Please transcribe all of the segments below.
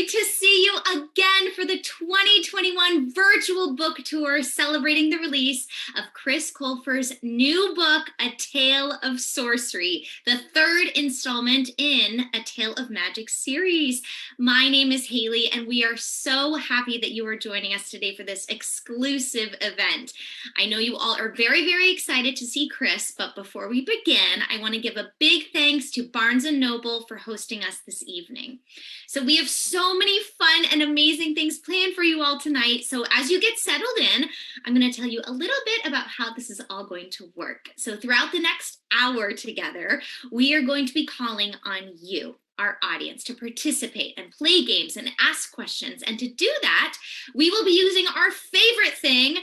to see you again for the 2021 virtual book tour celebrating the release of Chris Colfer's new book, A Tale of Sorcery, the third installment in A Tale of Magic series. My name is Haley, and we are so happy that you are joining us today for this exclusive event. I know you all are very, very excited to see Chris, but before we begin, I want to give a big thanks to Barnes & Noble for hosting us this evening. So we have so many fun and amazing things planned for you all tonight. So as you get settled in, I'm going to tell you a little bit about how this is all going to work. So throughout the next hour together, we are going to be calling on you, our audience, to participate and play games and ask questions. And to do that, we will be using our favorite thing,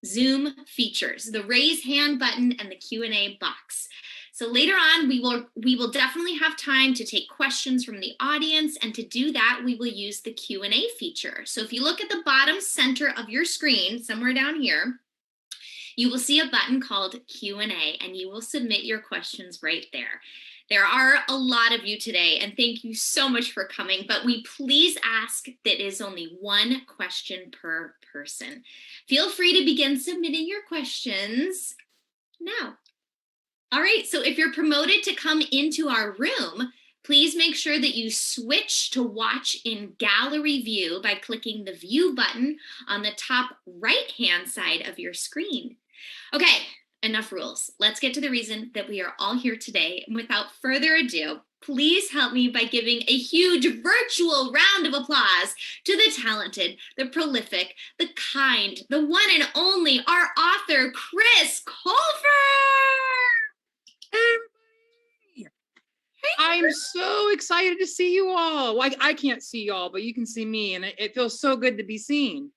Zoom features, the raise hand button and the Q&A box. So later on, we will definitely have time to take questions from the audience, and to do that, we will use the Q&A feature. So if you look at the bottom center of your screen, somewhere down here, you will see a button called Q&A, and you will submit your questions right there. There are a lot of you today, and thank you so much for coming, but we please ask that it is only one question per person. Feel free to begin submitting your questions now. All right, so if you're promoted to come into our room, please make sure that you switch to watch in gallery view by clicking the view button on the top right-hand side of your screen. Okay, enough rules. Let's get to the reason that we are all here today. And without further ado, please help me by giving a huge virtual round of applause to the talented, the prolific, the kind, the one and only, our author, Chris Colfer. Everybody. I'm so excited to see you all. Like, I can't see y'all, but you can see me, and it feels so good to be seen.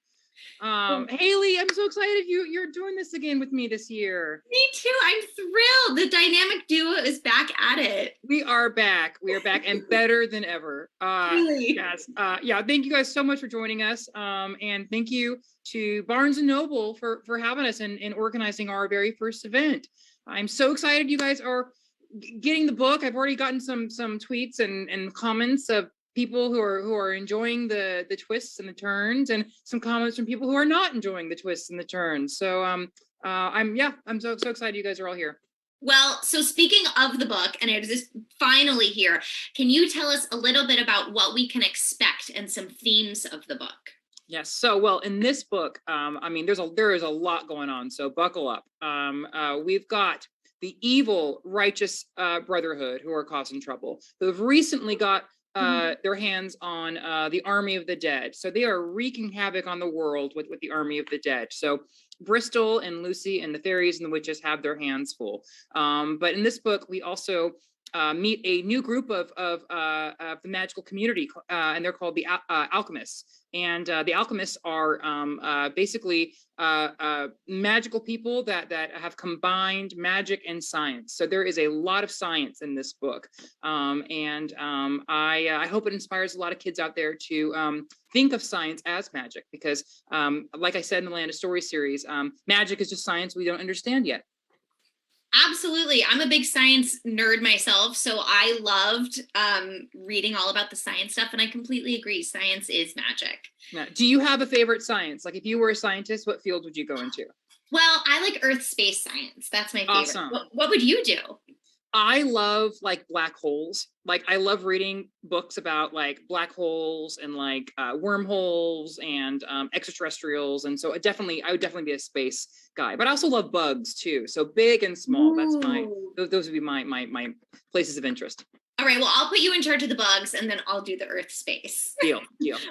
Haley, I'm so excited you're doing this again with me this year. Me too. I'm thrilled. The dynamic duo is back at it. We are back and better than ever. Really? Yes. Yeah. Thank you guys so much for joining us. And thank you to Barnes & Noble for having us and organizing our very first event. I'm so excited you guys are getting the book. I've already gotten some tweets and comments of people who are enjoying the twists and the turns, and some comments from people who are not enjoying the twists and the turns. So I'm so excited you guys are all here. Well, so speaking of the book, and it is finally here, can you tell us a little bit about what we can expect and some themes of the book? Yes. So, well, in this book, there is a lot going on. So buckle up. We've got the evil, righteous brotherhood who are causing trouble, who have recently got their hands on the army of the dead. So they are wreaking havoc on the world with the army of the dead. So Bristol and Lucy and the fairies and the witches have their hands full. But in this book, we also meet a new group of the magical community, and they're called the alchemists. And the alchemists are basically magical people that have combined magic and science. So there is a lot of science in this book, and I hope it inspires a lot of kids out there to think of science as magic, because like I said in the Land of Story series, magic is just science we don't understand yet. Absolutely. I'm a big science nerd myself, so I loved reading all about the science stuff, and I completely agree. Science is magic. Now, do you have a favorite science? Like, if you were a scientist, what field would you go into? Well, I like Earth space science. That's my favorite. Awesome. What would you do? I love like black holes. Like, I love reading books about like black holes and like wormholes and extraterrestrials. And so I would definitely be a space guy, but I also love bugs too. So big and small. Ooh. Those would be my places of interest. All right, well, I'll put you in charge of the bugs, and then I'll do the Earth space. Deal.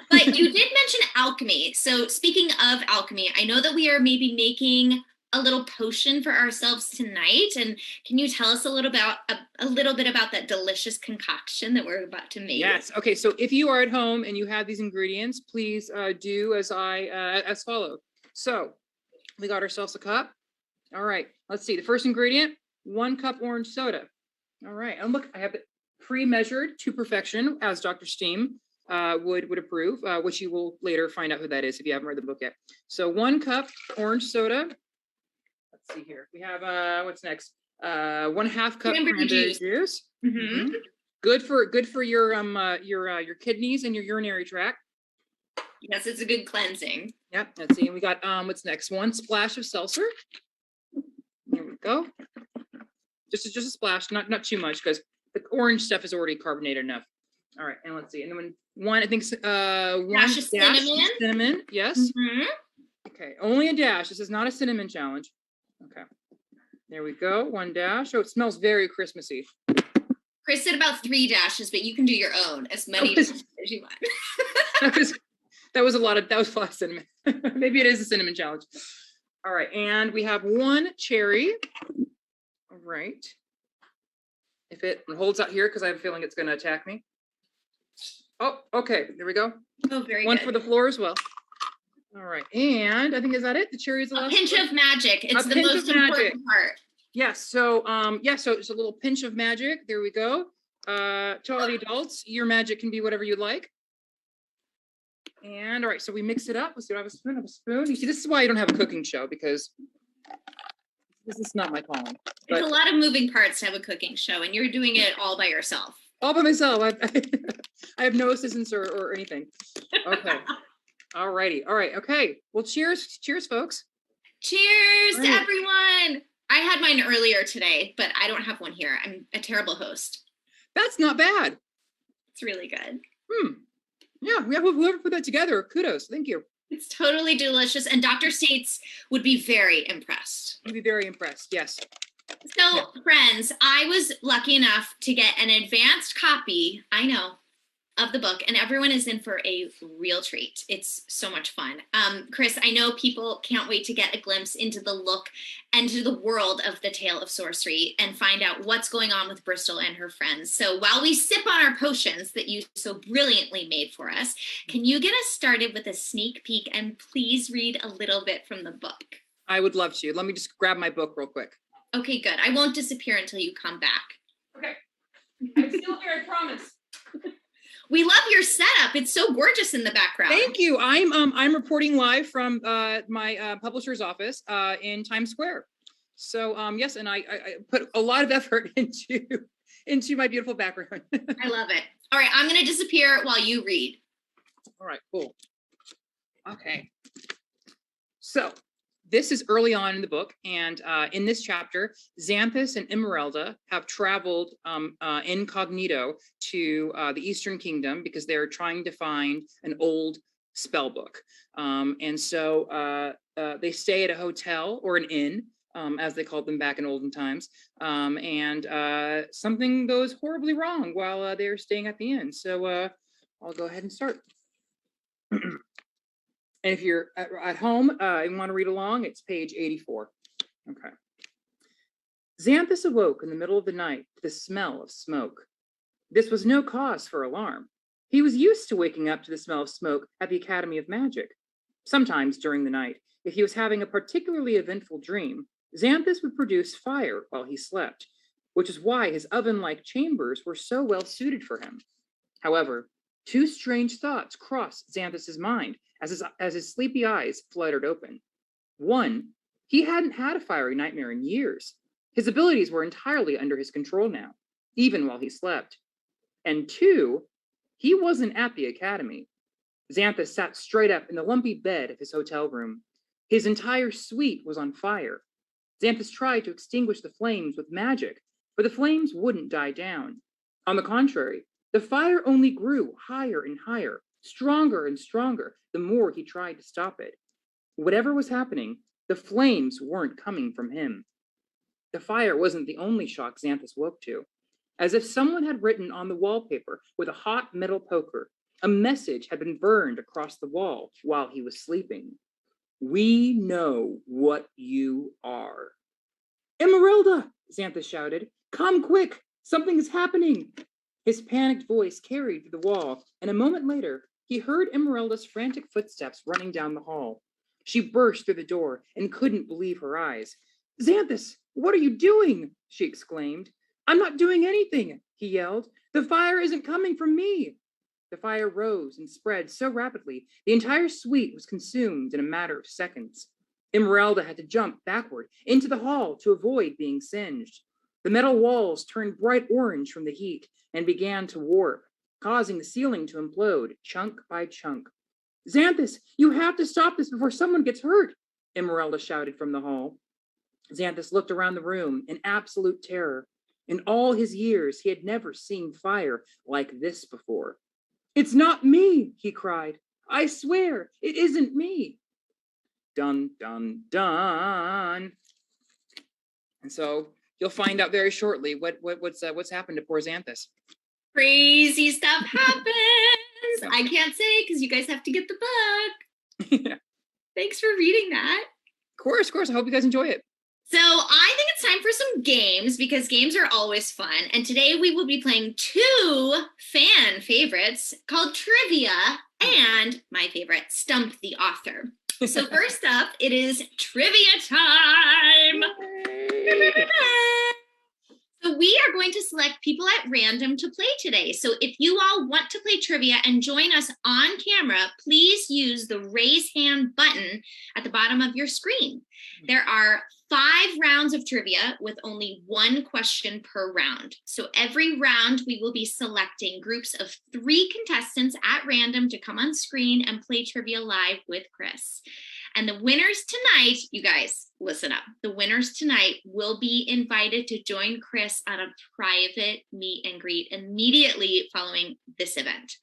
But you did mention alchemy. So speaking of alchemy, I know that we are maybe making a little potion for ourselves tonight. And can you tell us a little bit about that delicious concoction that we're about to make? Yes. Okay. So if you are at home and you have these ingredients, please do as follow. So we got ourselves a cup. All right. Let's see. The first ingredient, 1 cup orange soda. All right. And look, I have it pre-measured to perfection, as Dr. Steam would approve, which you will later find out who that is if you haven't read the book yet. So 1 cup orange soda. Let's see here. We have what's next? 1/2 cup cranberry juice. Mm-hmm. Good for your kidneys and your urinary tract. Yes, it's a good cleansing. Yep, let's see. And we got what's next? 1 splash of seltzer. Here we go. Just a splash, not too much, because the orange stuff is already carbonated enough. All right, and let's see. And then one, I think 1 Dash of cinnamon. Cinnamon, yes. Okay, only a dash. This is not a cinnamon challenge. Okay, there we go. 1 dash. Oh, it smells very Christmassy. Chris said about 3 dashes, but you can do your own, as many dashes as you want. that was a lot of cinnamon. Maybe it is a cinnamon challenge. All right, and we have 1 cherry. All right. If it holds out here, because I have a feeling it's going to attack me. Oh, okay. There we go. Oh, very One good. for the floor as well. All right, and I think, is that it? The cherry is the last. A pinch of magic. It's the most important part. Yes. So, so it's a little pinch of magic. There we go. To all the adults, your magic can be whatever you like. And all right, so we mix it up. Let's see. I have a spoon. I have a spoon. You see, this is why you don't have a cooking show, because this is not my calling. It's a lot of moving parts to have a cooking show, and you're doing it all by yourself. All by myself. I have no assistants or anything. Okay. All righty. All right. Okay. Well, cheers, folks. Cheers to everyone. I had mine earlier today, but I don't have one here. I'm a terrible host. That's not bad. It's really good. Yeah, whoever put that together, kudos. Thank you. It's totally delicious, and Dr. States would be very impressed. Would be very impressed, yes. So, friends, I was lucky enough to get an advanced copy, I know, of the book, and everyone is in for a real treat. It's so much fun. Chris, I know people can't wait to get a glimpse into the look and to the world of the Tale of Sorcery and find out what's going on with Bristol and her friends. So while we sip on our potions that you so brilliantly made for us, can you get us started with a sneak peek and please read a little bit from the book? I would love to. Let me just grab my book real quick. Okay, good. I won't disappear until you come back. Okay. I'm still here, I promise. We love your setup. It's so gorgeous in the background. Thank you. I'm reporting live from my publisher's office in Times Square. So yes, and I put a lot of effort into my beautiful background. I love it. All right, I'm gonna disappear while you read. All right, cool. Okay. So this is early on in the book, and in this chapter, Xanthus and Emeralda have traveled incognito to the Eastern Kingdom because they're trying to find an old spell book. And so they stay at a hotel or an inn, as they called them back in olden times. And something goes horribly wrong while they're staying at the inn. So I'll go ahead and start. And if you're at home and want to read along, it's page 84. Okay. Xanthus awoke in the middle of the night to the smell of smoke. This was no cause for alarm. He was used to waking up to the smell of smoke at the Academy of Magic. Sometimes during the night, if he was having a particularly eventful dream, Xanthus would produce fire while he slept, which is why his oven-like chambers were so well suited for him. However, 2 strange thoughts crossed Xanthus's mind as his sleepy eyes fluttered open. 1, he hadn't had a fiery nightmare in years. His abilities were entirely under his control now, even while he slept. And 2, he wasn't at the academy. Xanthus sat straight up in the lumpy bed of his hotel room. His entire suite was on fire. Xanthus tried to extinguish the flames with magic, but the flames wouldn't die down. On the contrary, the fire only grew higher and higher, stronger and stronger, the more he tried to stop it. Whatever was happening, the flames weren't coming from him. The fire wasn't the only shock Xanthus woke to. As if someone had written on the wallpaper with a hot metal poker, a message had been burned across the wall while he was sleeping. We know what you are. Emeralda, Xanthus shouted. Come quick, something is happening. His panicked voice carried through the wall, and a moment later, he heard Emeralda's frantic footsteps running down the hall. She burst through the door and couldn't believe her eyes. Xanthus, what are you doing? She exclaimed. I'm not doing anything, he yelled. The fire isn't coming from me. The fire rose and spread so rapidly, the entire suite was consumed in a matter of seconds. Emeralda had to jump backward into the hall to avoid being singed. The metal walls turned bright orange from the heat and began to warp, causing the ceiling to implode chunk by chunk. Xanthus, you have to stop this before someone gets hurt, Emeralda shouted from the hall. Xanthus looked around the room in absolute terror. In all his years, he had never seen fire like this before. It's not me, he cried. I swear, it isn't me. Dun, dun, dun. And so you'll find out very shortly what's happened to poor Xanthus. Crazy stuff happens. I can't say because you guys have to get the book. Yeah. Thanks for reading that. Of course. I hope you guys enjoy it. So I think it's time for some games because games are always fun. And today we will be playing 2 fan favorites called Trivia and my favorite, Stump the Author. So first up, it is trivia time. So we are going to select people at random to play today. So if you all want to play trivia and join us on camera, please use the raise hand button at the bottom of your screen. There are 5 rounds of trivia with only 1 question per round. So every round we will be selecting groups of 3 contestants at random to come on screen and play trivia live with Chris. And the winners tonight, you guys, listen up. The winners tonight will be invited to join Chris on a private meet and greet immediately following this event.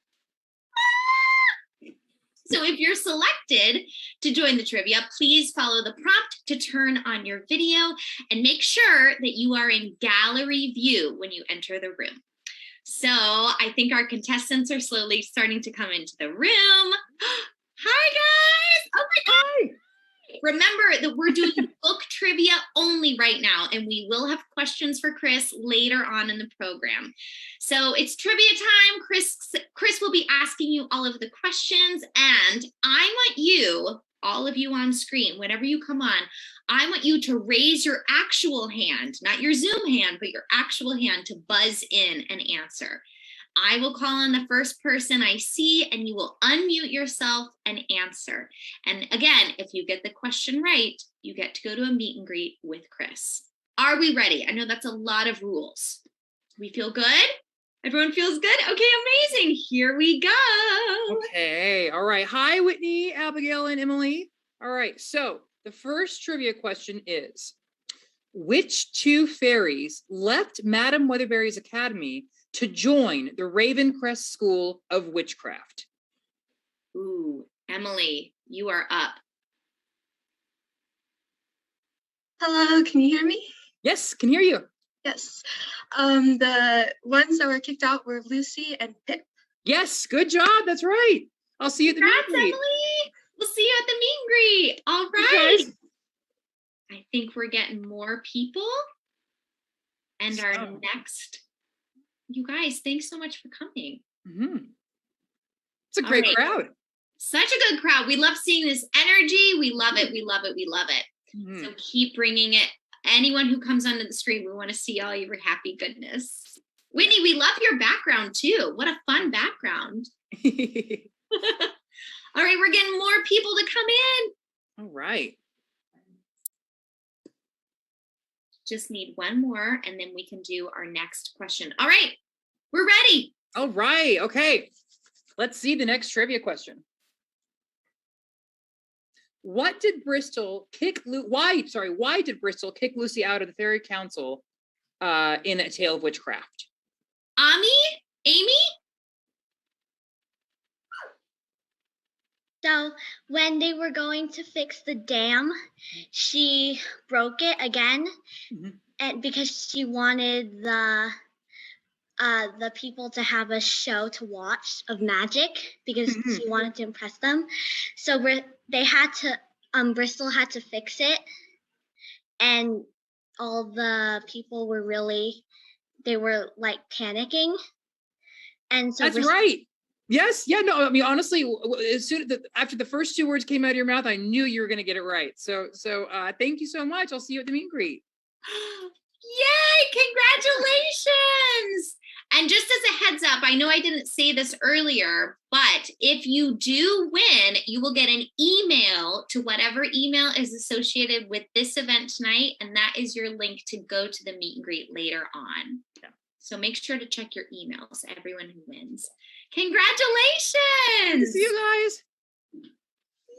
So if you're selected to join the trivia, please follow the prompt to turn on your video and make sure that you are in gallery view when you enter the room. So I think our contestants are slowly starting to come into the room. Hi, guys. Oh, my God. Remember that we're doing book trivia only right now, and we will have questions for Chris later on in the program. So it's trivia time. Chris will be asking you all of the questions, and I want you, all of you on screen, whenever you come on, I want you to raise your actual hand, not your Zoom hand, but your actual hand to buzz in and answer. I will call on the first person I see and you will unmute yourself and answer. And again, if you get the question right, you get to go to a meet and greet with Chris. Are we ready? I know that's a lot of rules. We feel good? Everyone feels good? Okay, amazing. Here we go. Okay, all right. Hi, Whitney, Abigail, and Emily. All right, so the first trivia question is, which 2 fairies left Madame Weatherbury's academy to join the Ravencrest School of Witchcraft? Ooh, Emily, you are up. Hello, can you hear me? Yes, can hear you. Yes. The ones that were kicked out were Lucy and Pip. Yes, good job. That's right. I'll see you at the meet and greet. Emily. We'll see you at the meet and greet. All right. I think we're getting more people. And our next, you guys, thanks so much for coming. Mm-hmm. It's a great crowd. Such a good crowd. We love seeing this energy. We love it. We love it. We love it. Mm-hmm. So keep bringing it. Anyone who comes onto the screen, we want to see all your happy goodness. Whitney, we love your background too. What a fun background. All right, we're getting more people to come in. All right. Just need one more and then we can do our next question. All right, we're ready. All right, okay. Let's see the next trivia question. Why did Bristol kick Lucy out of the Fairy Council in A Tale of Witchcraft? Amy? So when they were going to fix the dam, she broke it again, and because she wanted the people to have a show to watch of magic, because she wanted to impress them. So they had to Bristol had to fix it, and all the people were like panicking, and so that's right. Yes. Yeah. No. I mean, honestly, as soon after the first 2 words came out of your mouth, I knew you were going to get it right. So thank you so much. I'll see you at the meet and greet. Yay! Congratulations! And just as a heads up, I know I didn't say this earlier, but if you do win, you will get an email to whatever email is associated with this event tonight, and that is your link to go to the meet and greet later on. Yeah. So make sure to check your emails, everyone who wins. Congratulations! See you guys.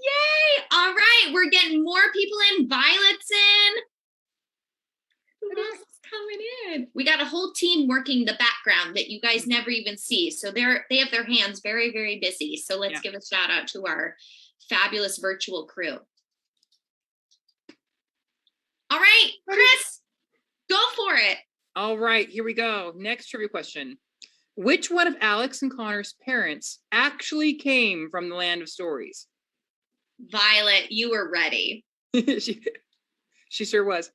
Yay! All right, we're getting more people in. Violet's in. Who else is coming in? We got a whole team working the background that you guys never even see. So they have their hands very, very busy. So let's give a shout out to our fabulous virtual crew. All right, Chris, go for it. All right, here we go. Next trivia question. Which one of Alex and Connor's parents actually came from the land of stories? Violet, you were ready. She sure was.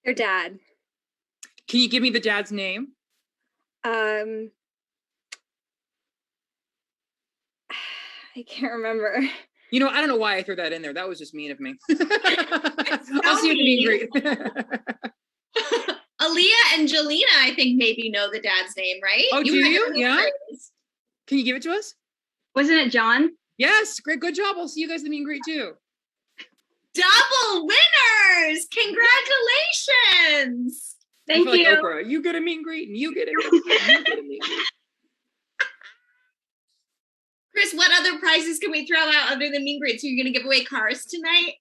Your dad. Can you give me the dad's name? I can't remember. You know, I don't know why I threw that in there. That was just mean of me. I'll see you at the meet and greet. Aaliyah and Jelena, I think maybe know the dad's name, right? Oh, do you? Yeah. Phrase. Can you give it to us? Wasn't it John? Yes, great, good job. I'll see you guys at the meet and greet too. Double winners! Congratulations! Thank you. Like Oprah. You get a meet and greet, and you get a meet and greet, and you get a meet and greet. Chris, what other prizes can we throw out other than meet and greets? Are you going to give away cars tonight?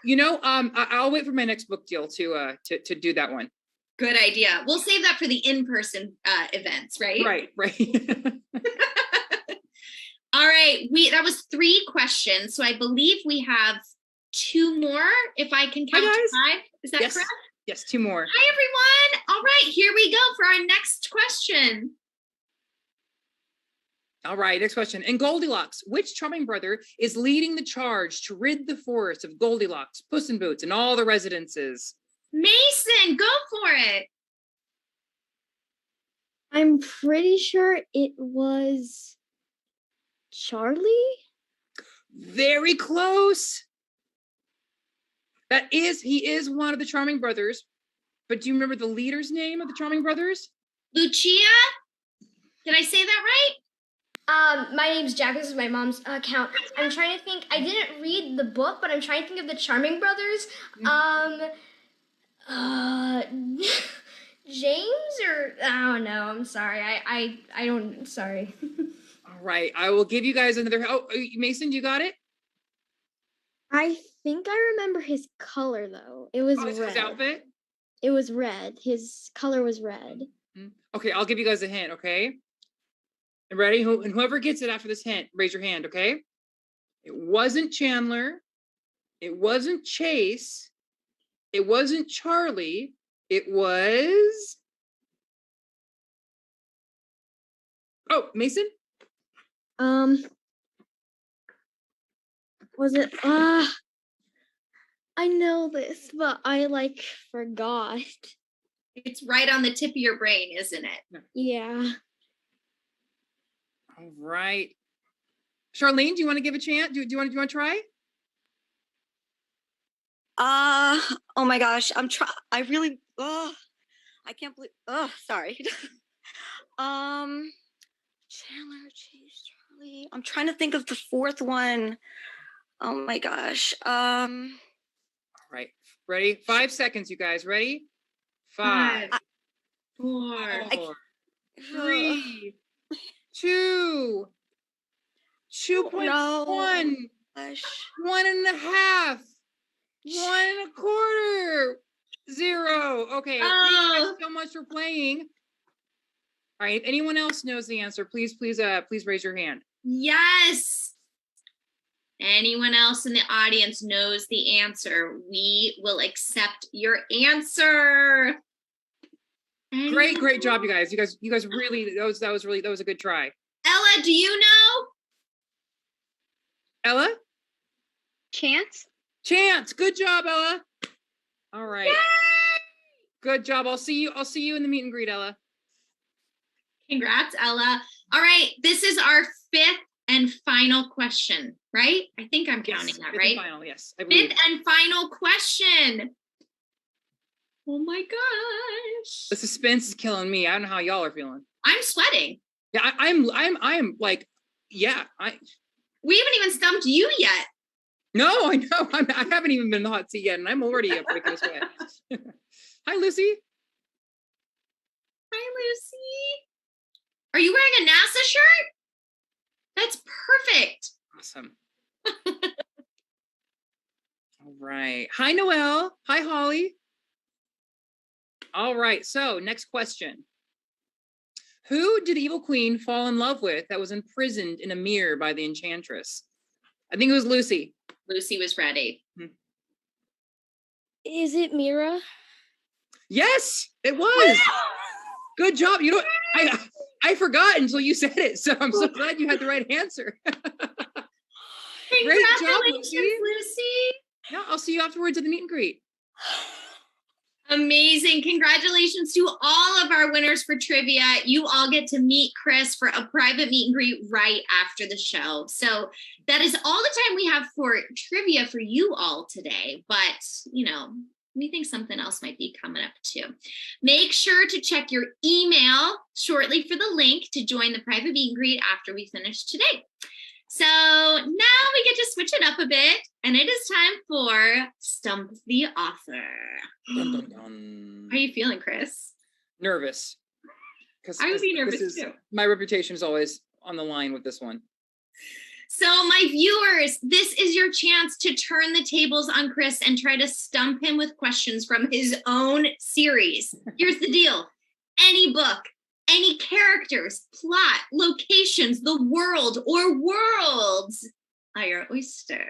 You know, I'll wait for my next book deal to do that one. Good idea. We'll save that for the in-person events, right? Right. All right. That was 3 questions. So I believe we have 2 more, if I can count to 5. Is that correct? Yes, 2 more. Hi, everyone. All right, here we go for our next question. All right, next question. In Goldilocks, which charming brother is leading the charge to rid the forest of Goldilocks, Puss in Boots, and all the residences? Mason, go for it. I'm pretty sure it was Charlie. Very close. He is one of the charming brothers. But do you remember the leader's name of the charming brothers? Lucia? Did I say that right? My name's Jack. This is my mom's account. I'm trying to think. I didn't read the book, but I'm trying to think of the Charming Brothers. James or I don't know. I'm sorry. I don't. Sorry. All right, I will give you guys another. Oh, Mason, you got it? I think I remember his color though. It was red. His outfit? It was red. His color was red. Okay, I'll give you guys a hint, okay? And ready? And whoever gets it after this hint, raise your hand, okay? It wasn't Chandler. It wasn't Chase. It wasn't Charlie. It was... Oh, Mason? Was it I know this, but I forgot. It's right on the tip of your brain, isn't it? Yeah. All right. Charlene, do you want to give a chance? Do you want to try? Oh my gosh, I really, I can't believe, sorry. Chandler, Chase, Charlie. I'm trying to think of the 4th one. Oh my gosh. All right. Ready? 5 seconds, you guys. Ready? 5, 4, 3, 2, 2.1, no. 1.5, 1.25, 0. Okay. Thank you guys so much for playing. All right. If anyone else knows the answer, please raise your hand. Yes. Anyone else in the audience knows the answer, we will accept your answer. Great job, you guys. You guys really, that was a good try. Ella, do you know? Ella? Chance? Chance. Good job, Ella. All right. Yay! Good job. I'll see you in the meet and greet, Ella. Congrats, Ella. All right, this is our 5th and final question, right? I think I'm counting that, right? Final, yes. I believe. 5th and final question. Oh my gosh. The suspense is killing me. I don't know how y'all are feeling. I'm sweating. Yeah, I'm like, yeah. We haven't even stumped you yet. No, I know. I haven't even been in the hot seat yet, and I'm already breaking a sweat. Hi, Lucy. Hi, Lucy. Are you wearing a NASA shirt? That's perfect. Awesome. All right. Hi, Noelle. Hi, Holly. All right. So next question. Who did the evil queen fall in love with that was imprisoned in a mirror by the enchantress? I think it was Lucy. Lucy was ready. Is it Mira? Yes, it was. Good job. You know, I forgot until you said it, so I'm so glad you had the right answer. Great job, Congratulations, Lucy. Lucy. Yeah, I'll see you afterwards at the meet and greet. Amazing. Congratulations to all of our winners for trivia. You all get to meet Chris for a private meet and greet right after the show. So that is all the time we have for trivia for you all today. But, you know, we think something else might be coming up too. Make sure to check your email shortly for the link to join the private meet and greet after we finish today. So now we get to switch it up a bit, and it is time for Stump the Author. Dun, dun, dun. How are you feeling, Chris? Nervous. I would be nervous too. My reputation is always on the line with this one. So my viewers, this is your chance to turn the tables on Chris and try to stump him with questions from his own series. Here's the deal. Any book, any characters, plot, locations, the world, or worlds are your oyster.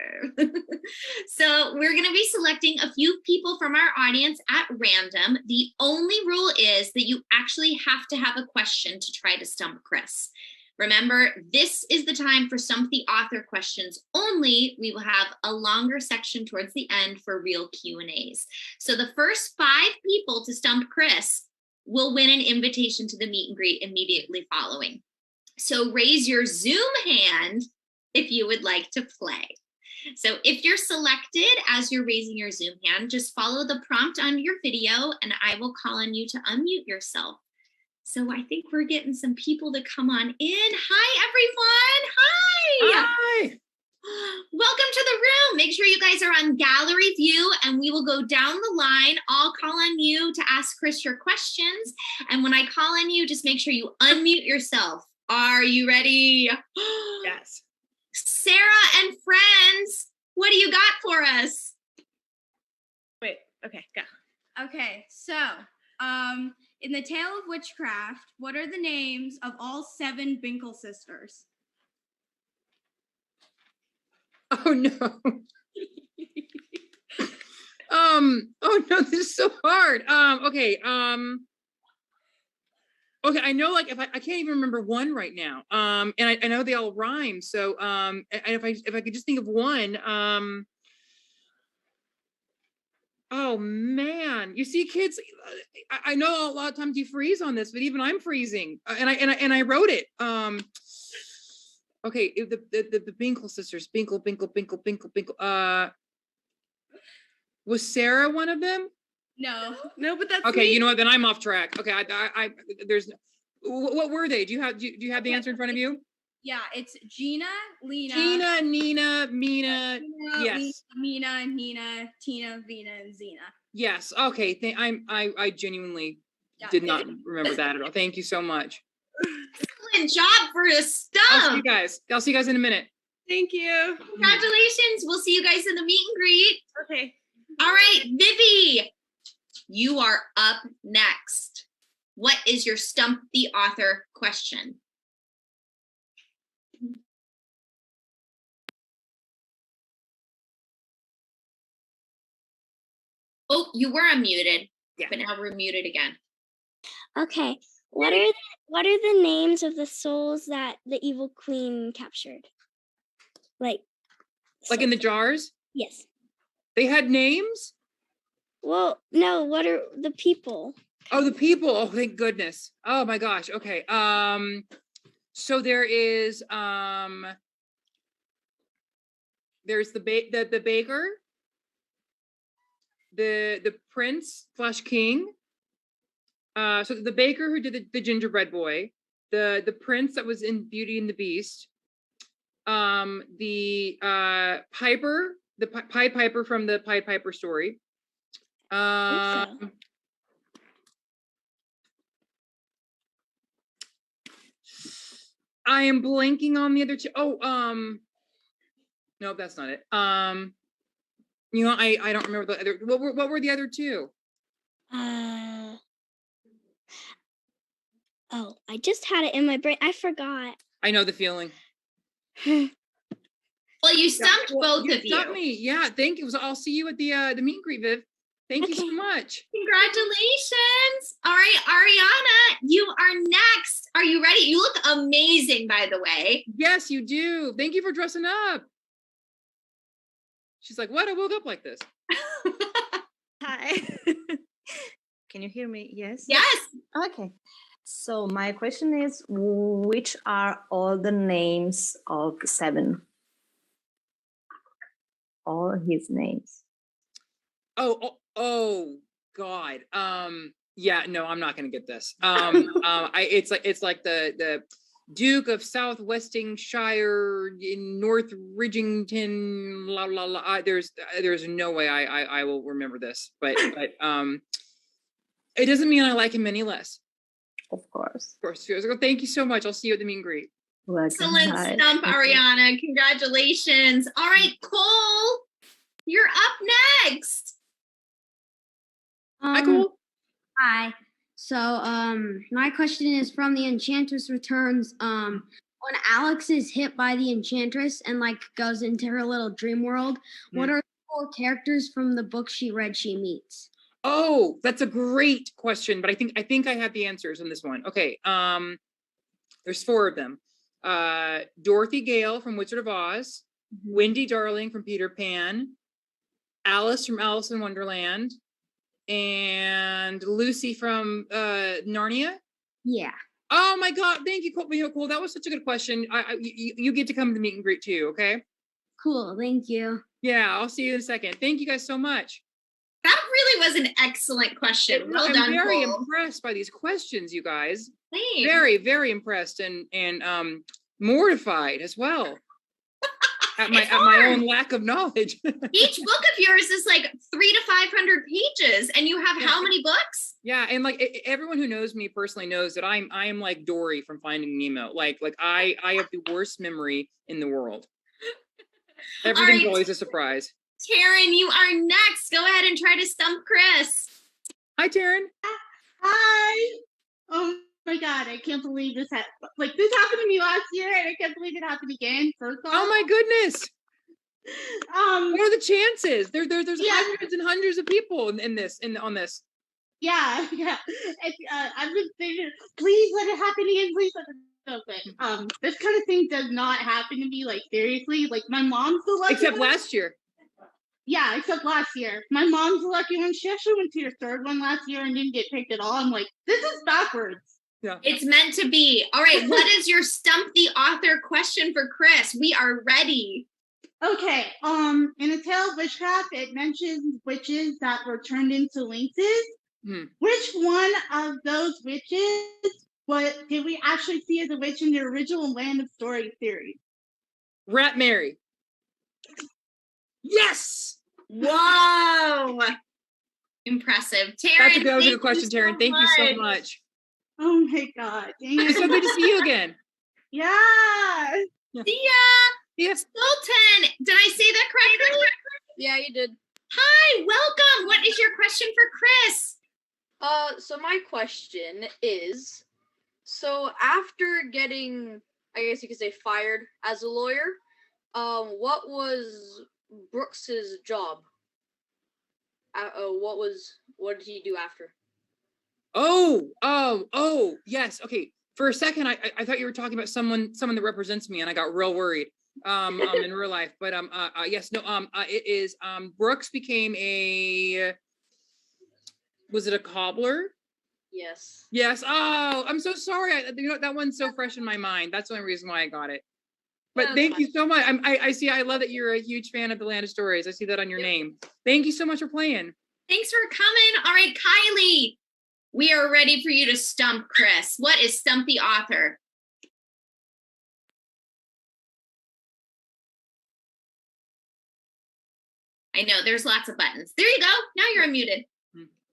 So we're going to be selecting a few people from our audience at random. The only rule is that you actually have to have a question to try to stump Chris. Remember, this is the time for Stump the Author questions only. We will have a longer section towards the end for real Q&As. So the first 5 people to stump Chris will win an invitation to the meet and greet immediately following. So raise your Zoom hand if you would like to play. So if you're selected as you're raising your Zoom hand, just follow the prompt on your video and I will call on you to unmute yourself. So I think we're getting some people to come on in. Hi, everyone. Hi. Hi. Welcome to the room. Make sure you guys are on gallery view and we will go down the line. I'll call on you to ask Chris your questions. And when I call on you, just make sure you unmute yourself. Are you ready? Yes. Sarah and friends, what do you got for us? Wait, okay, go. Okay, so, in the Tale of Witchcraft, what are the names of all 7 Binkle sisters? Oh no. Oh no, this is so hard. Okay. Okay, I know, like, if I can't even remember one right now. And I know they all rhyme. So and if I could just think of one, oh man, you see, kids, I know a lot of times you freeze on this, but even I'm freezing. And I wrote it. Okay, the Binkle sisters, Binkle. Was Sarah one of them? No, but that's Okay, me. you know what? Then I'm off track. Okay, I there's, what were they? Do you have the answer in front of you? Yeah, it's Gina, Lena, Gina, Nina, Mina. Tina, Yes. Mina, Nina, Tina, Vina, and Zena. Yes. Okay. I genuinely did not remember that at all. Thank you so much. Excellent job for a I'll see you stump. guys. I'll see you guys in a minute. Thank you. Congratulations. We'll see you guys in the meet and greet. Okay. All right, Vivi, you are up next. What is your Stump the Author question? Oh, you were unmuted, Yeah. but now we're muted again. Okay. What are the names of the souls that the evil queen captured? Like Like in the jars? Yes. They had names? Well, no, what are the people? Oh, the people. Oh, thank goodness. Oh my gosh. Okay. So there is there's the baker, the prince / king. So the baker who did the gingerbread boy, the prince that was in Beauty and the Beast, the piper, the Pied Piper from the Pied Piper story. I am blanking on the other two. Oh, Nope, that's not it. You know, I don't remember the other. What were the other two? Oh, I just had it in my brain. I forgot. I know the feeling. Well, you stumped both You of you. stumped me. Yeah, thank you. So I'll see you at the meet and greet, Viv. Thank you so much. Congratulations. All right, Ariana, you are next. Are you ready? You look amazing, by the way. Yes, you do. Thank you for dressing up. She's like, what? I woke up like this. Hi. Can you hear me? Yes? Yes. Okay. So my question is, which are all the names of 7? All his names. Oh God. Yeah, no, I'm not gonna get this. It's like the Duke of South Westingshire in North Ridgington, la la la. There's no way I will remember this, but it doesn't mean I like him any less. Of course. Of course. Thank you so much. I'll see you at the meet and greet. Excellent stump, Ariana. Congratulations. All right, Cole, you're up next. Hi, Cole. Hi. So, my question is from the Enchantress Returns. When Alex is hit by the Enchantress and like goes into her little dream world, what are the 4 characters from the book she read she meets? Oh, that's a great question, but I think I have the answers in this one. Okay. There's 4 of them. Dorothy Gale from Wizard of Oz, Wendy Darling from Peter Pan, Alice from Alice in Wonderland, and Lucy from Narnia. Yeah. Oh my God! Thank you, Cole. That was such a good question. You get to come to the meet and greet too. Okay. Cool. Thank you. Yeah, I'll see you in a second. Thank you guys so much. That really was an excellent question. Well done, I'm very Cole. impressed by these questions, you guys. Same. Very, very impressed and mortified as well at my own lack of knowledge. Each book of yours is like 300 to 500 pages, and you have how many books? Yeah, and like everyone who knows me personally knows that I am like Dory from Finding Nemo. Like I have the worst memory in the world. Everything's always a surprise. Taryn, you are next. Go ahead and try to stump Chris. Hi, Taryn. Hi. Oh my God, I can't believe this happened. Like, this happened to me last year, and I can't believe it happened again. First off. Oh my goodness. What are the chances? There's hundreds and hundreds of people on this. Yeah. And, I've been thinking, please let it happen again. Please let it happen. This kind of thing does not happen to me. Like, seriously. Like, my mom's the lucky Except one. last year. Yeah, except last year. My mom's the lucky one. She actually went to your 3rd one last year and didn't get picked at all. I'm like, this is backwards. Yeah. It's meant to be. All right, what is your stump the author question for Chris? We are ready. Okay, in A Tale of Witchcraft, it mentions witches that were turned into lynxes. Which one of those witches did we actually see as a witch in the original Land of Story series? Rat Mary. Yes! Whoa! Impressive. Taryn, That was a good question, Taryn. Thank you so much. Oh my God. It's so good to see you again. Yeah. See ya. Yes. Sultan, did I say that correctly? Yeah, you did. Hi, welcome. What is your question for Chris? So my question is, so after getting, I guess you could say, fired as a lawyer, what was Brooks's job? What did he do after? Oh, yes. Okay. For a second, I thought you were talking about someone that represents me, and I got real worried. In real life, but yes, no. It is Brooks became was it a cobbler? Yes. Yes. Oh, I'm so sorry. That one's so fresh in my mind. That's the only reason why I got it. But thank you so much. I see. I love that you're a huge fan of the Land of Stories. I see that on your name. Thank you so much for playing. Thanks for coming. All right, Kylie, we are ready for you to stump Chris. What is Stump the Author? I know, there's lots of buttons. There you go. Now you're unmuted.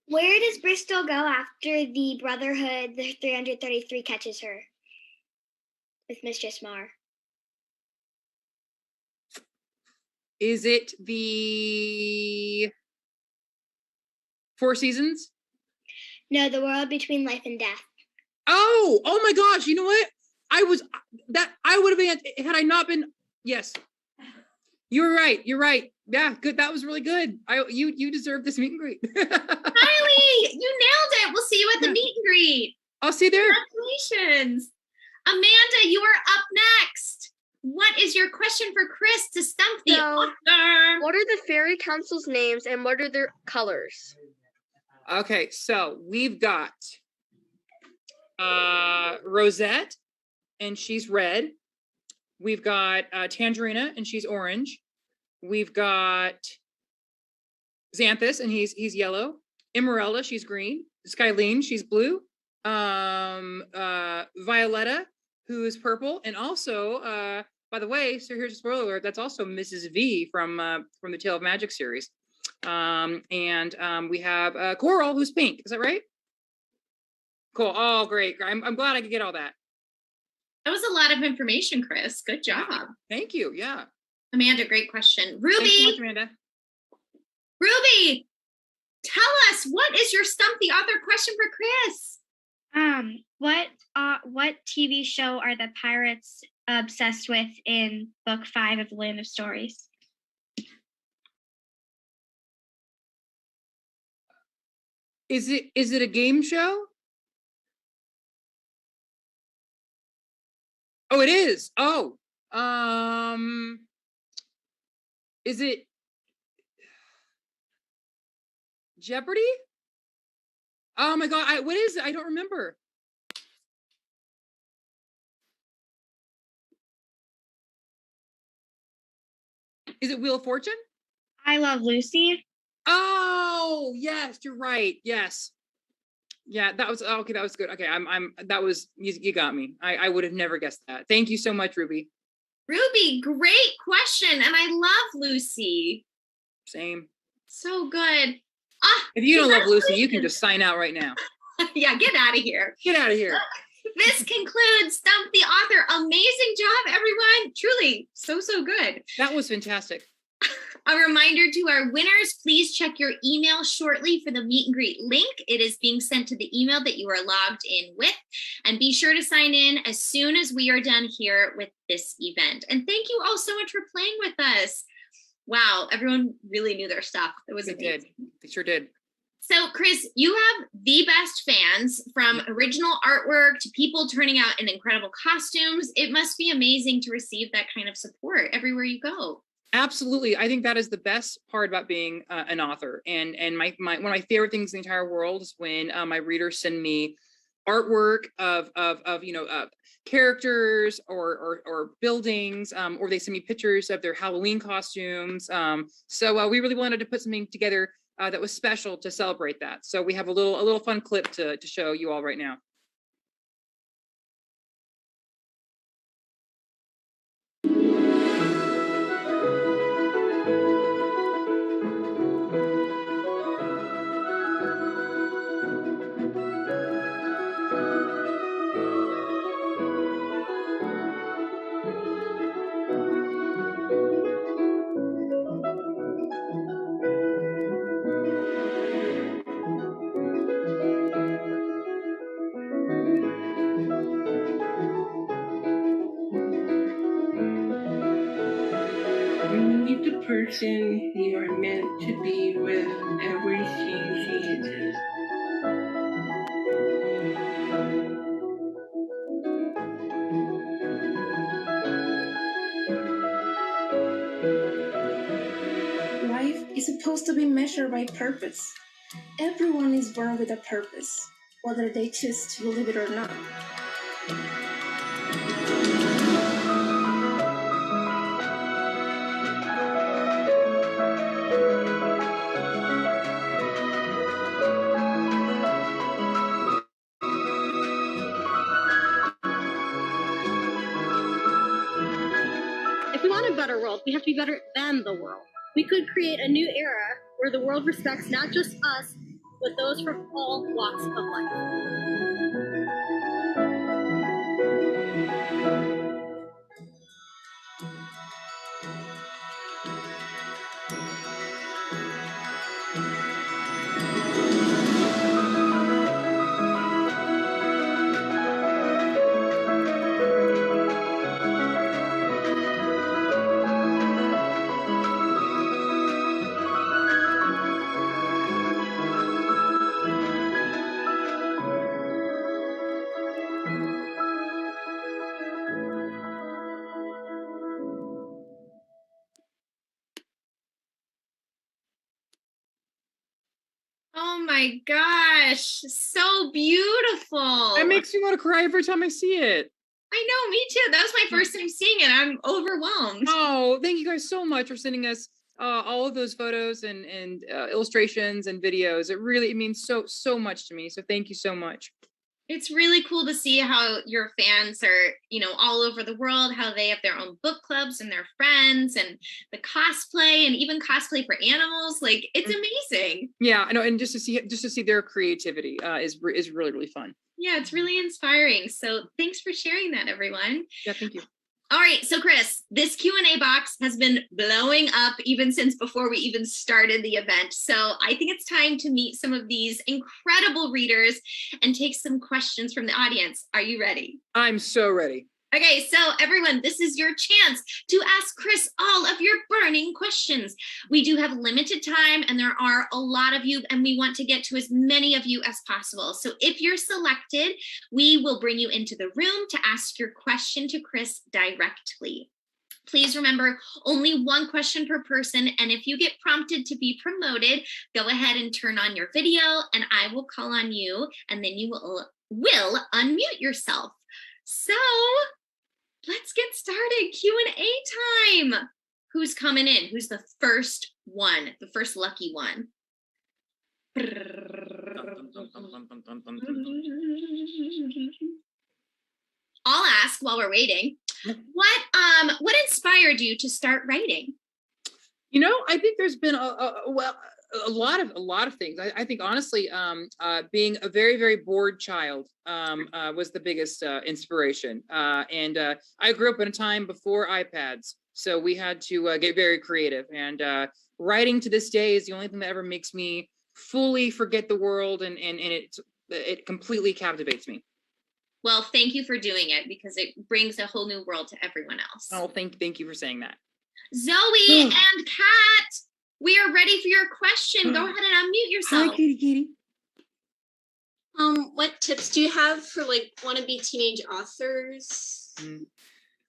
Where does Bristol go after the Brotherhood, the 333, catches her with Mistress Mar? Is it the Four Seasons? No, The World Between Life and Death. Oh my gosh, you know what? I would have been, had I not been, yes. You're right. Yeah, good. That was really good. You deserve this meet and greet. Kylie, you nailed it. We'll see you at the meet and greet. I'll see you there. Congratulations. Amanda, you are up next. What is your question for Chris to stump the author? What are the fairy council's names and what are their colors? Okay, so we've got Rosette, and she's red. We've got Tangerina, and she's orange. We've got Xanthus, and he's yellow. Emeralda, she's green. Skylene, she's blue. Violetta, who is purple, and also, by the way, so here's a spoiler alert, that's also Mrs. V from the Tale of Magic series. We have Coral, who's pink. Is that right? Cool. Oh, great. I'm glad I could get all that. That was a lot of information, Chris. Good job. Thank you. Yeah. Amanda, great question. Ruby. Thanks so much, Amanda. Ruby, tell us, what is your Stump the Author question for Chris? What TV show are the pirates obsessed with in book 5 of the Land of Stories? Is it a game show? Oh, it is. Oh, is it Jeopardy? Oh my God, what is it? I don't remember. Is it Wheel of Fortune? I Love Lucy. Oh, yes, you're right. Yes. Yeah, that was okay. That was good. Okay, that was, you got me. I would have never guessed that. Thank you so much, Ruby. Ruby, great question. And I love Lucy. Same. So good. If you don't love Lucy, you can just sign out right now. Yeah, get out of here. Get out of here. This concludes Stump the Author. Amazing job, everyone. Truly, so good. That was fantastic. A reminder to our winners, please check your email shortly for the meet and greet link. It is being sent to the email that you are logged in with. And be sure to sign in as soon as we are done here with this event. And thank you all so much for playing with us. Wow, everyone really knew their stuff. It was amazing. They sure did. So, Chris, you have the best fans, from original artwork to people turning out in incredible costumes. It must be amazing to receive that kind of support everywhere you go. Absolutely. I think that is the best part about being an author. And my one of my favorite things in the entire world is when my readers send me artwork of characters or buildings, or they send me pictures of their Halloween costumes. So we really wanted to put something together that was special to celebrate that. So we have a little fun clip to show you all right now. Meet the person you are meant to be with every season. Life is supposed to be measured by purpose. Everyone is born with a purpose, whether they choose to believe it or not. If we want a better world, we have to be better than the world. We could create a new era where the world respects not just us, but those from all walks of life. my gosh, so beautiful. It makes me want to cry every time I see it. I know, me too. That was my first time seeing it. I'm overwhelmed. Oh, thank you guys so much for sending us all of those photos and illustrations and videos. It means so much to me. So thank you so much. It's really cool to see how your fans are, all over the world, how they have their own book clubs and their friends and the cosplay and even cosplay for animals. Like, it's amazing. Yeah, I know. And just to see their creativity is really, really fun. Yeah, it's really inspiring. So thanks for sharing that, everyone. Yeah, thank you. All right, so Chris, this Q&A box has been blowing up even since before we even started the event. So I think it's time to meet some of these incredible readers and take some questions from the audience. Are you ready? I'm so ready. Okay, so everyone, this is your chance to ask Chris all of your burning questions. We do have limited time and there are a lot of you and we want to get to as many of you as possible. So if you're selected, we will bring you into the room to ask your question to Chris directly. Please remember, only one question per person. And if you get prompted to be promoted, go ahead and turn on your video and I will call on you and then you will unmute yourself. So let's get started. Q&A time. Who's coming in? Who's the first one? The first lucky one? I'll ask while we're waiting. What inspired you to start writing? I think there's been a lot of things. I think honestly, being a very, very bored child was the biggest inspiration. And I grew up in a time before iPads, so we had to get very creative. And writing to this day is the only thing that ever makes me fully forget the world, and it completely captivates me. Well, thank you for doing it because it brings a whole new world to everyone else. Oh, thank you for saying that. Zoe and Kat, we are ready for your question. Go ahead and unmute yourself. Hi, Kitty. What tips do you have for wannabe teenage authors?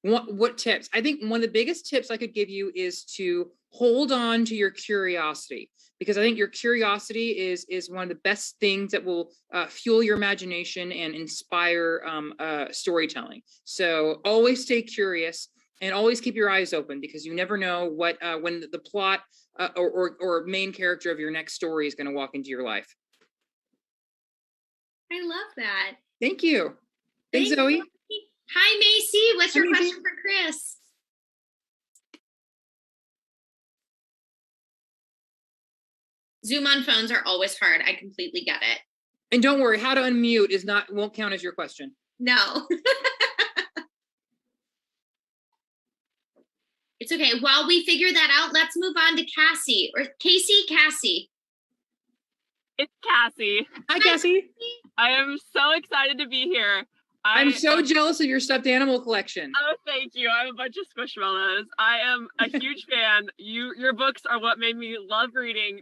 What tips? I think one of the biggest tips I could give you is to hold on to your curiosity, because I think your curiosity is one of the best things that will fuel your imagination and inspire storytelling. So always stay curious and always keep your eyes open, because you never know what when the plot or main character of your next story is going to walk into your life. I love that. Thank you. Thanks, Zoe. Hi, Macy. What's your question for Chris? Zoom on phones are always hard. I completely get it. And don't worry, how to unmute won't count as your question. No. It's okay. While we figure that out, let's move on to Cassie. Cassie. It's Cassie. Hi, Cassie. I am so excited to be here. I'm so jealous of your stuffed animal collection. Oh, thank you. I have a bunch of Squishmallows. I am a huge fan. Your books are what made me love reading.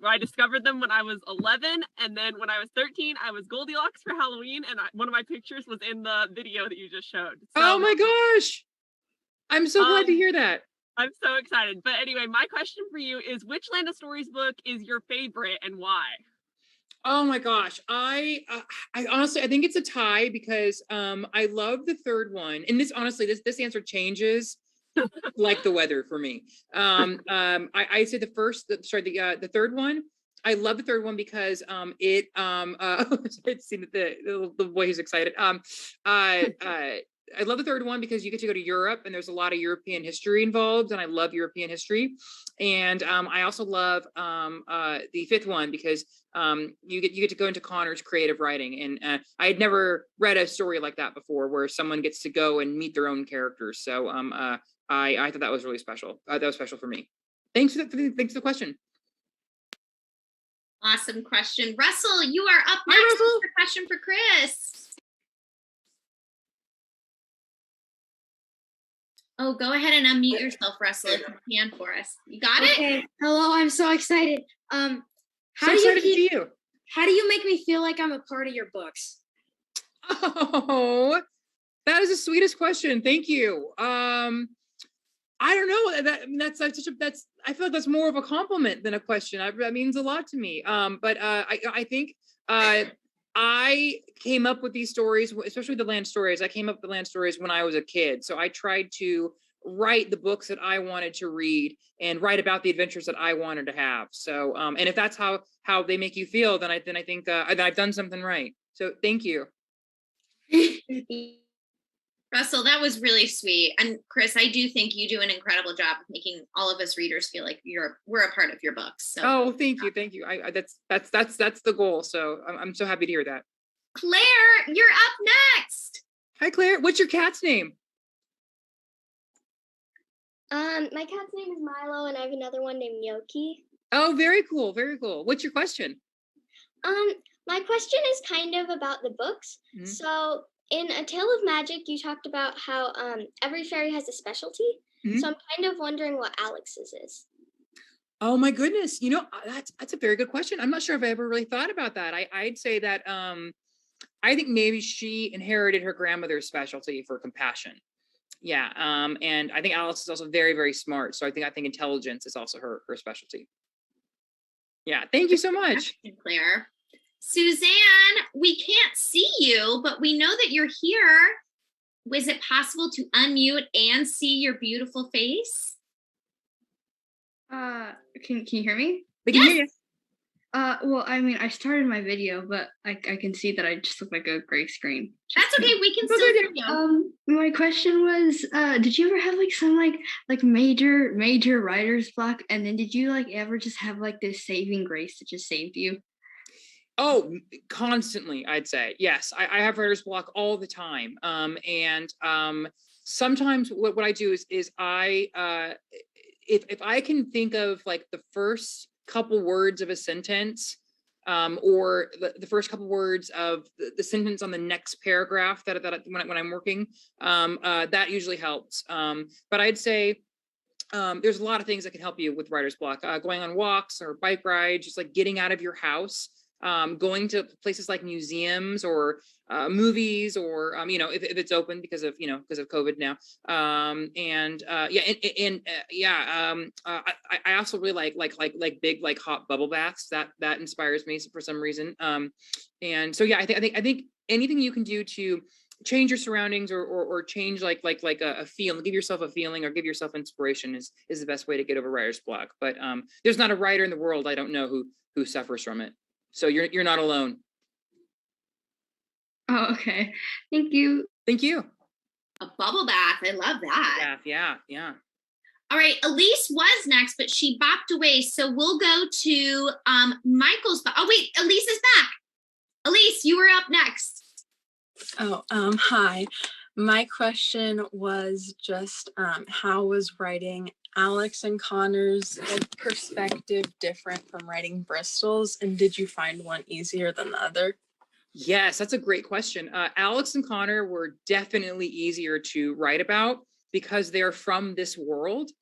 I discovered them when I was 11, and then when I was 13, I was Goldilocks for Halloween, and one of my pictures was in the video that you just showed. So, oh my gosh. I'm so glad to hear that. I'm so excited. But anyway, my question for you is, which Land of Stories book is your favorite and why? Oh my gosh. I honestly, I think it's a tie, because I love the third one. And this this answer changes like the weather for me. I say the third one. I love the third one because see the boy who's excited. I love the third one because you get to go to Europe and there's a lot of European history involved, and I love European history. And I also love the fifth one because you get to go into Connor's creative writing, and I had never read a story like that before, where someone gets to go and meet their own characters. So I thought that was really special. That was special for me. Thanks for the question. Awesome question. Russell, you are up next with a question for Chris. Oh, go ahead and unmute yourself, Russell, if you can for us. You got it? Okay. Hello, I'm so excited. How do you make me feel like I'm a part of your books? Oh, that is the sweetest question. Thank you. I don't know. That's I feel like that's more of a compliment than a question. That means a lot to me. But I think I came up with these stories, especially the land stories. I came up with the land stories when I was a kid. So I tried to write the books that I wanted to read and write about the adventures that I wanted to have. So, and if that's how they make you feel, then I think that I've done something right. So thank you. Russell, that was really sweet. And Chris, I do think you do an incredible job of making all of us readers feel like we're a part of your books. So. Oh, thank you. That's the goal. So I'm so happy to hear that. Claire, you're up next. Hi, Claire. What's your cat's name? My cat's name is Milo, and I have another one named Yoki. Oh, very cool. Very cool. What's your question? My question is kind of about the books. Mm-hmm. So in A Tale of Magic, you talked about how every fairy has a specialty. Mm-hmm. So I'm kind of wondering what Alex's is. Oh my goodness. You know, that's a very good question. I'm not sure if I ever really thought about that. I'd say that I think maybe she inherited her grandmother's specialty for compassion. Yeah. And I think Alex is also very, very smart. So I think intelligence is also her specialty. Yeah. Thank you so much. Claire. Suzanne, we can't see you, but we know that you're here. Was it possible to unmute and see your beautiful face? Can you hear me? We can hear you. Well, I mean, I started my video, but I can see that I just look like a gray screen. That's okay. We can still hear you. My question was, did you ever have like some like major writer's block, and then did you like ever just have like this saving grace that just saved you? Oh, constantly, I'd say. Yes, I have writer's block all the time. And sometimes what I do is I if I can think of like the first couple words of a sentence, or the first couple words of the sentence on the next paragraph that when I'm working, that usually helps. But I'd say there's a lot of things that can help you with writer's block. Going on walks or bike rides, just like getting out of your house. Going to places like museums or movies, or if it's open because of COVID now. I also really like big hot bubble baths. That inspires me for some reason. And so yeah, I think anything you can do to change your surroundings or change like a feeling, give yourself a feeling or give yourself inspiration is the best way to get over writer's block. But there's not a writer in the world I don't know who suffers from it. So you're not alone. Oh, okay. Thank you. Thank you. A bubble bath. I love that. Yeah. All right. Elise was next, but she bopped away. So we'll go to Michael's. Oh, wait. Elise is back. Elise, you were up next. Oh, hi. My question was just how was writing Alex and Connor's perspective different from writing Bristol's, and did you find one easier than the other? Yes, that's a great question. Alex and Connor were definitely easier to write about because they're from this world,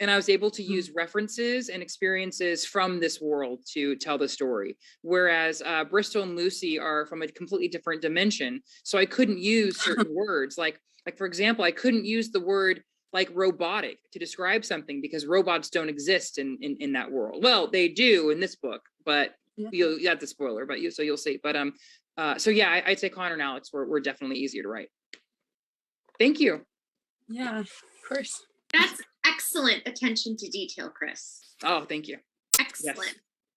and I was able to use references and experiences from this world to tell the story. Whereas Bristol and Lucy are from a completely different dimension, so I couldn't use certain words. Like for example, I couldn't use the word like robotic to describe something because robots don't exist in that world. Well, they do in this book, but that's a spoiler, but you'll see. But so yeah, I'd say Connor and Alex were definitely easier to write. Thank you. Yeah, of course. That's excellent attention to detail, Chris. Oh, thank you. Excellent. Yes.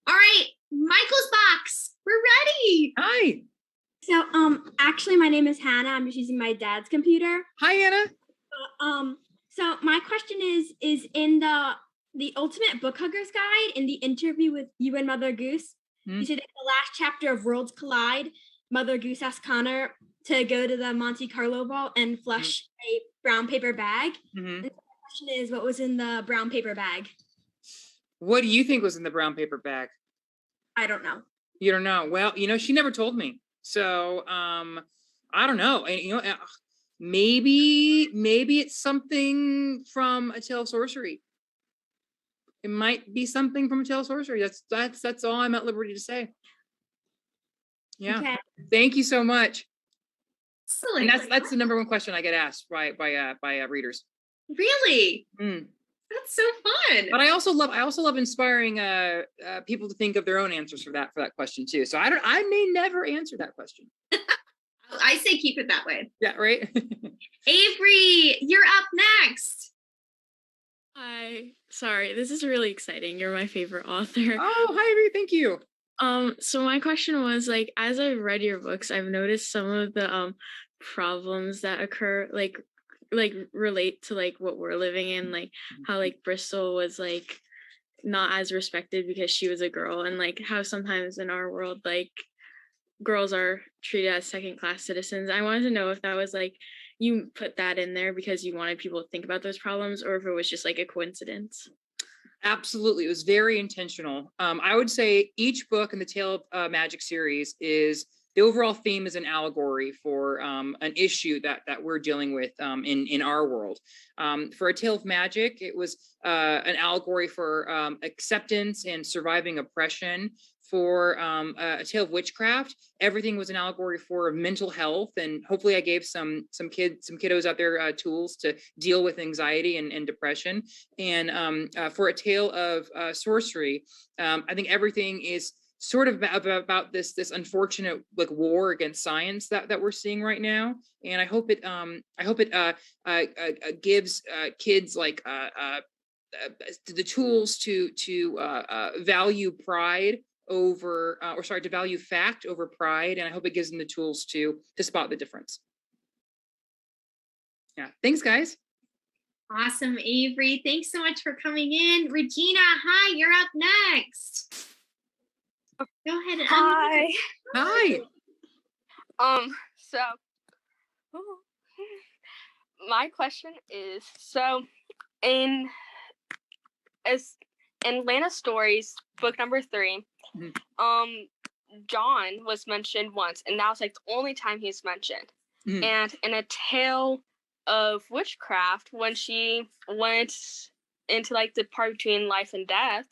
All right, Michael's box. We're ready. Hi. So actually my name is Hannah. I'm just using my dad's computer. Hi, Hannah. So my question is in the Ultimate Book Huggers Guide, in the interview with you and Mother Goose, you said in the last chapter of Worlds Collide, Mother Goose asked Connor to go to the Monte Carlo vault and flush a brown paper bag. And the question is, what was in the brown paper bag? What do you think was in the brown paper bag? I don't know. You don't know? Well, she never told me. So I don't know. And maybe it's something from A Tale of Sorcery. It might be something from A Tale of Sorcery. That's all I'm at liberty to say. Yeah. Okay. Thank you so much. Excellent. And that's the number one question I get asked by readers. Really? Mm. That's so fun. But I also love inspiring people to think of their own answers for that question too. So I may never answer that question. I say keep it that way. Yeah, right. Avery, you're up next. Hi. Sorry, this is really exciting. You're my favorite author. Oh, hi, Avery. Thank you. So my question was like, as I've read your books, I've noticed some of the problems that occur, like relate to like what we're living in, like how like Bristol was like not as respected because she was a girl, and like how sometimes in our world like girls are treated as second-class citizens. I wanted to know if that was like you put that in there because you wanted people to think about those problems, or if it was just like a coincidence. Absolutely, it was very intentional. I would say each book in the Tale of Magic series is the overall theme is an allegory for an issue that we're dealing with in our world. For A Tale of Magic, it was an allegory for acceptance and surviving oppression. For A Tale of Witchcraft, everything was an allegory for mental health, and hopefully I gave some kiddos out there tools to deal with anxiety and depression. And for A Tale of Sorcery, I think everything is sort of about this unfortunate like war against science that we're seeing right now. And I hope it gives kids like the tools to value pride over to value fact over pride, and I hope it gives them the tools to spot the difference. Yeah, thanks guys. Awesome, Avery. Thanks so much for coming in. Regina, hi, you're up next. Go ahead and Hi. Hi. So my question is, so in Lana Stories, book number 3, John was mentioned once, and that was like the only time he's mentioned. And in A Tale of Witchcraft, when she went into like the part between life and death,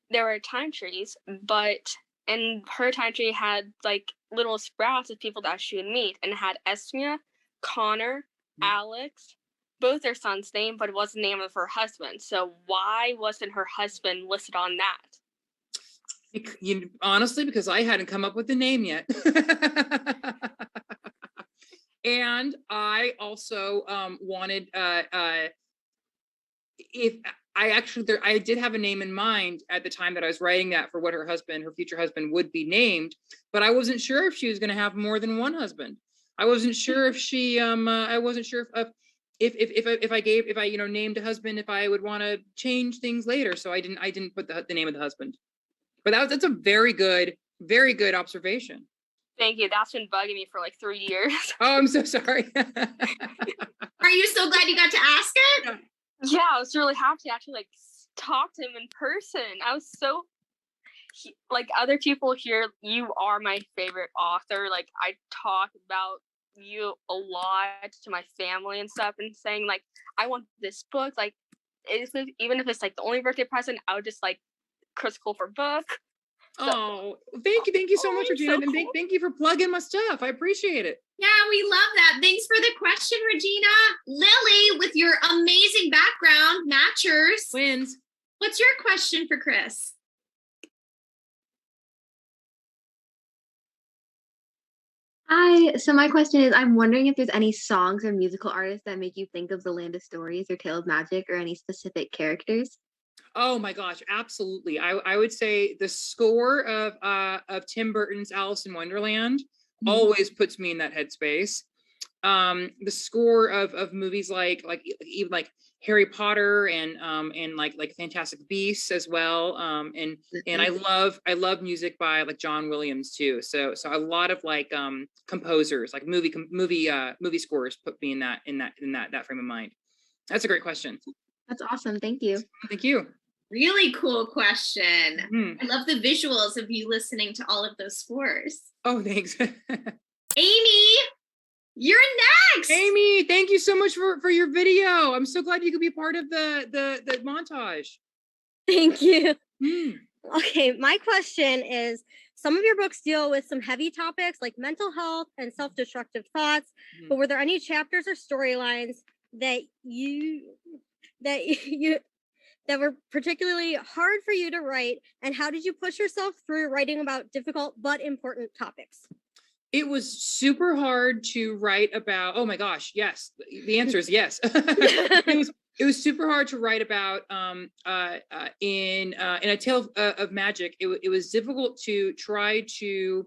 there were time trees, and her time tree had like little sprouts of people that she would meet, and it had Esmia, Connor, Alex, both their sons' name, but it wasn't the name of her husband. So why wasn't her husband listed on that? Honestly, because I hadn't come up with the name yet. And I also wanted if I did have a name in mind at the time that I was writing that for what her future husband would be named, but I wasn't sure if she was going to have more than one husband. I wasn't sure if she I wasn't sure if I named a husband, if I would want to change things later. So I didn't put the name of the husband. But that's a very good observation. Thank you. That's been bugging me for like 3 years. Oh, I'm so sorry. Are you so glad you got to ask it? Yeah, I was really happy to actually like talk to him in person. I was so like, other people here, you are my favorite author. Like, I talk about you a lot to my family and stuff, and saying like, I want this book. Like, even if it's like the only birthday present, I would just like Chris Colfer book. Oh, thank you so much, Regina, and thank you for plugging my stuff. I appreciate it. Yeah, we love that. Thanks for the question, Regina. Lily, with your amazing background, matchers wins. What's your question for Chris? Hi. So my question is, I'm wondering if there's any songs or musical artists that make you think of the Land of Stories or Tale of Magic, or any specific characters. Oh my gosh, absolutely. I would say the score of Tim Burton's Alice in Wonderland always puts me in that headspace. The score of movies like even like Harry Potter and like Fantastic Beasts as well. And I love music by like John Williams too. So a lot of like composers, like movie scores put me in that frame of mind. That's a great question. That's awesome. Thank you. Thank you. Really cool question. I love the visuals of you listening to all of those scores. Oh, thanks. Amy, you're next. Amy, thank you so much for your video. I'm so glad you could be part of the montage. Thank you. Okay, my question is, some of your books deal with some heavy topics like mental health and self-destructive thoughts, but were there any chapters or storylines that were particularly hard for you to write, and how did you push yourself through writing about difficult but important topics? It was super hard to write about. Oh my gosh, yes. The answer is yes. It was super hard to write about in A Tale of Magic. It was difficult to try to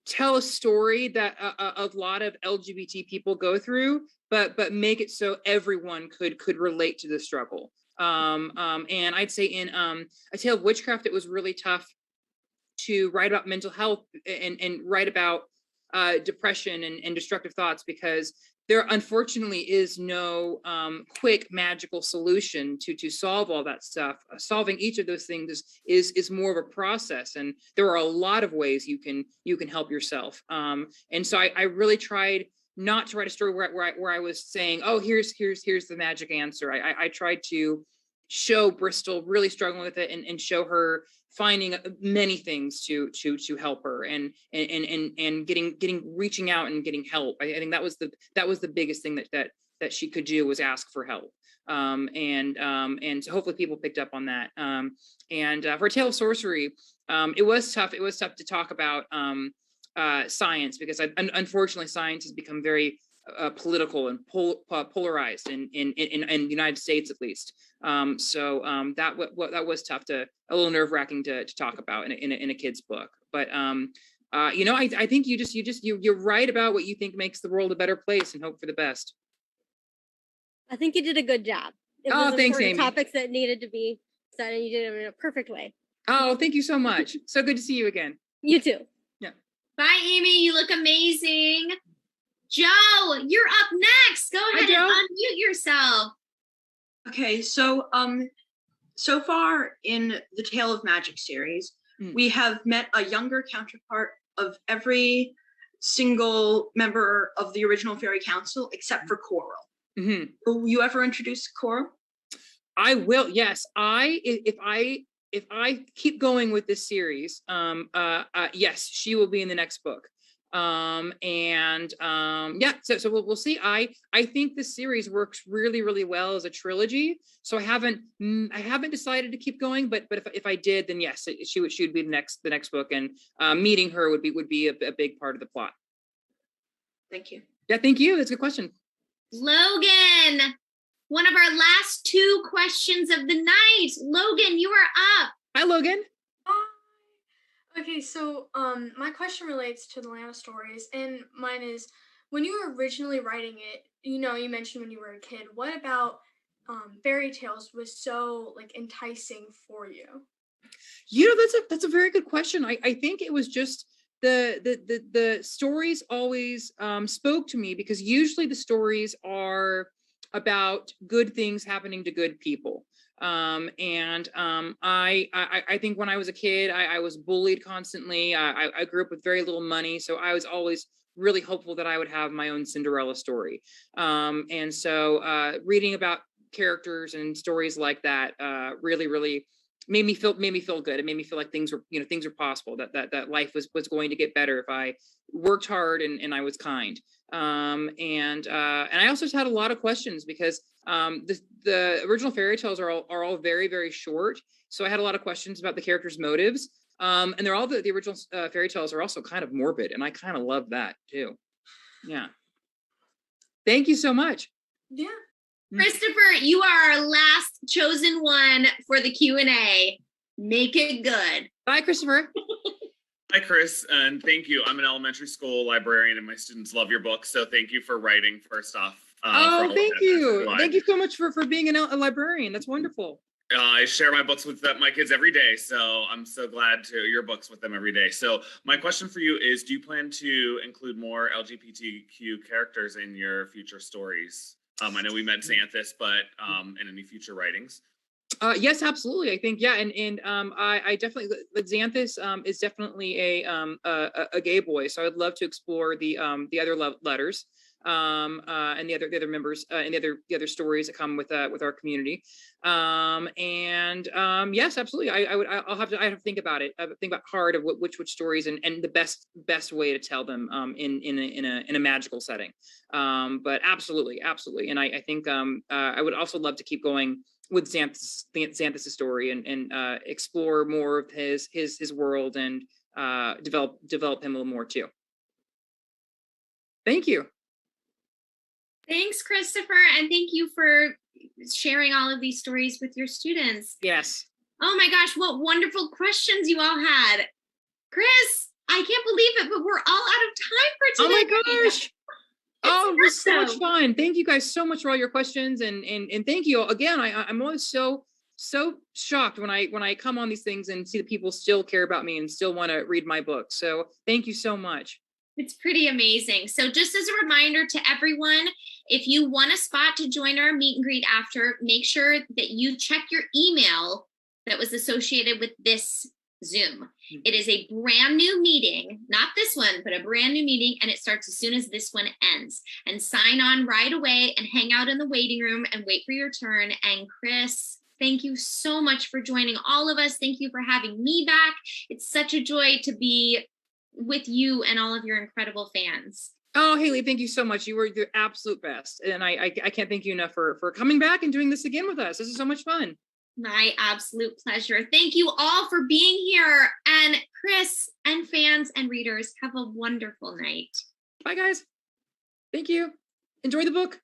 tell a story that a lot of LGBT people go through, but make it so everyone could relate to the struggle. And I'd say in A Tale of Witchcraft, it was really tough to write about mental health and write about depression and destructive thoughts, because there unfortunately is no quick magical solution to solve all that stuff. Solving each of those things is more of a process, and there are a lot of ways you can help yourself. And so I really tried not to write a story where I was saying, oh, here's the magic answer. I tried to show Bristol really struggling with it and show her finding many things to help her and reaching out and getting help. I think that was the biggest thing that she could do, was ask for help. And so hopefully people picked up on that. And for A Tale of Sorcery, it was tough to talk about science, because unfortunately science has become very political and polarized in the United States, at least. So that was tough, a little nerve-wracking to talk about in a kid's book. But I think you're right about what you think makes the world a better place, and hope for the best. I think you did a good job. It was thanks, Amy. Topics that needed to be said, and you did it in a perfect way. Oh, thank you so much. So good to see you again. You too. Yeah. Bye, Amy. You look amazing. Joe, you're up next. Go ahead and unmute yourself. Okay, so so far in the Tale of Magic series, we have met a younger counterpart of every single member of the original Fairy Council except for Coral. Mm-hmm. Will you ever introduce Coral? I will. Yes, if I keep going with this series, yes, she will be in the next book. Yeah, so we'll see. I think this series works really, really well as a trilogy. So I haven't decided to keep going, but if I did, then yes, she would be the next book, and meeting her would be a big part of the plot. Thank you. Yeah, thank you. That's a good question. Logan, one of our last two questions of the night. Logan, you are up. Hi, Logan. Okay, so my question relates to the Land of Stories, and mine is, when you were originally writing it, you mentioned when you were a kid, what about fairy tales was so enticing for you? That's a very good question. I think it was just the stories always spoke to me, because usually the stories are about good things happening to good people. I think when I was a kid, I was bullied constantly. I grew up with very little money, so I was always really hopeful that I would have my own Cinderella story. And so reading about characters and stories like that really, really made me feel good. It made me feel like things were possible, that life was going to get better if I worked hard and I was kind. And I also just had a lot of questions, because the original fairy tales are all very, very short. So I had a lot of questions about the characters' motives. And they're all the original fairy tales are also kind of morbid, and I kind of love that too. Yeah. Thank you so much. Yeah. Christopher, you are our last chosen one for the Q&A. Make it good. Bye, Christopher. Hi, Chris, and thank you. I'm an elementary school librarian, and my students love your book, so thank you for writing, first off. Thank you. Thank you so much for being a librarian. That's wonderful. I share my books with my kids every day, so I'm so glad to your books with them every day. So my question for you is, do you plan to include more LGBTQ characters in your future stories? I know we met Xanthus, but in any future writings? Yes, absolutely. I think, yeah. And I definitely, Xanthus is definitely a gay boy. So I would love to explore the other love letters. and the other members and the other stories that come with our community. Yes, absolutely. I have to think about it. Think about hard of which stories and the best way to tell them in a magical setting. But absolutely. And I think I would also love to keep going with Xanthus' story and explore more of his world and develop him a little more too. Thank you. Thanks, Christopher, and thank you for sharing all of these stories with your students. Yes. Oh my gosh, what wonderful questions you all had. Chris, I can't believe it, but we're all out of time for today. Oh my gosh. Oh, it was so much fun. Thank you guys so much for all your questions, and thank you again. I'm always so shocked when I come on these things and see that people still care about me and still want to read my book. So thank you so much. It's pretty amazing. So just as a reminder to everyone, if you want a spot to join our meet and greet after, make sure that you check your email that was associated with this Zoom. It is a brand new meeting, not this one, but a brand new meeting, and it starts as soon as this one ends. And sign on right away and hang out in the waiting room and wait for your turn. And Chris, thank you so much for joining all of us. Thank you for having me back. It's such a joy to be with you and all of your incredible fans. Oh, Haley, thank you so much. You were the absolute best. And I can't thank you enough for coming back and doing this again with us. This is so much fun. My absolute pleasure. Thank you all for being here. And Chris and fans and readers, have a wonderful night. Bye, guys. Thank you. Enjoy the book.